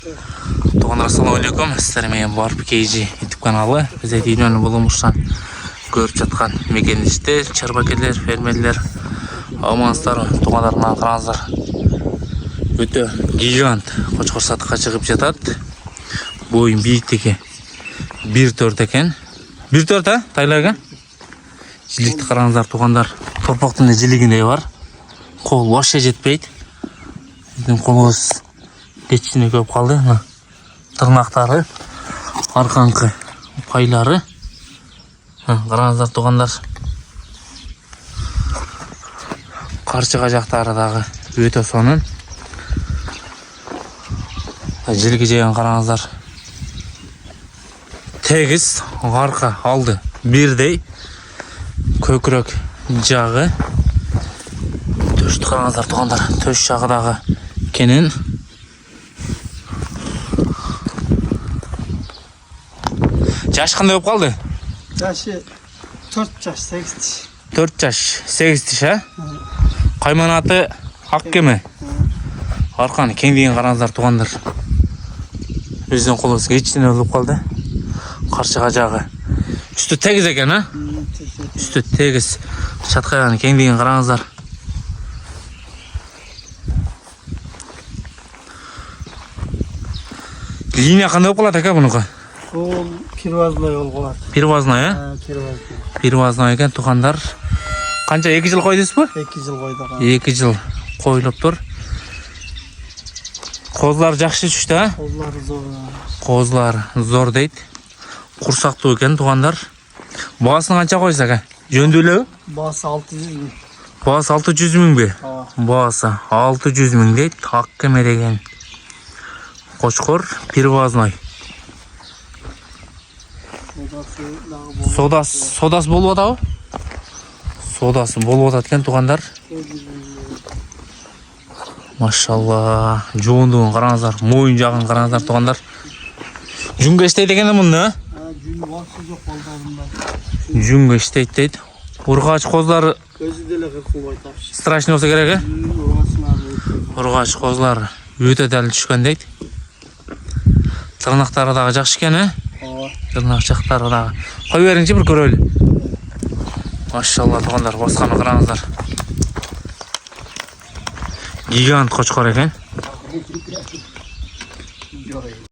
Туғандар, ассалаумағалейкум. Сіздер менен Барып Кейджи YouTube каналы. Біз видеоны бұлымыштан көріп жатқан мекеніште чарбакерлер, фермерлер, амансыздар, туғандарынан қараңыздар. Өте гигант қошқыр сатыққа шығып жатады. Бойын биіктігі 1.4 екен. 1.4 а? Тайлайға? Жилікті қараңыздар, туғандар. Торпақтың жилігіндей бар. Қол вообще жетпейді. Біздің қолымыз кетшіне көп қалды. Тырнақтары, арқаңқы пайлары. Қараңыздар, туғандар. Қаршыға жақтары дағы өте сонын. Жилгі жеген қараңыздар. Тегіз арқа алды бірдей. Көкірек жағы. Төшті қараңыздар, туғандар. Төш жағыдағы кенін. Жаш қандай болып қалды? Жашы 4 жаш, 8 тиш. 4 жаш, 8 тиш, а? Қайман аты Ақкеме. Арқан кең деген қараңыздар, туғандар. Өзден қолымыз кетшіден өліп қалды. Қаршыға жағы. Үсті тегіз екен, а? Үсті тегіз. Шатқайған кең деген қараңыздар. Линия қандай болып қалады, әке бұныға? Ол первазной ол қалады. Первазной, а? Первазной. Первазной екен, туғандар. Қанша, 2 жыл қойдыңыз ба? 2 жыл қойдық. 2 жыл қойылып тұр. Қозылар жақсы түшті, а? Қозылары зор. Қозылар зор дейді. Құрсақты екен, туғандар. Бағасын қанша қойса, әке? Жөнделеу? Бағасы 600 мың. Бағасы 600 мың бе? Бағасы 600 мың дейді. Ақкеме деген қошқыр, первазной. Содасы болып атау? Содасы болып атат кен, туғандар. Машалла, жоғындығын қараңыздар, мойын жағын қараңыздар, туғандар. Жүнге істейді екені мұнды, а? Жүн басы жоқ балдарында. Жүнге істейді дейді. Ұрғач қозылар Өзі деле қырқылбай тапшы. страшный болса керек, а? Ұрғач қозылар өте дәл түшкен дейді. Тырнақтары дағы жақшы екен, а? Тырнақ жақтары дағы. Қой беріңші бір көрелі. Машалла, туғандар, басқаны қараңыздар. Гигант қошқар екен.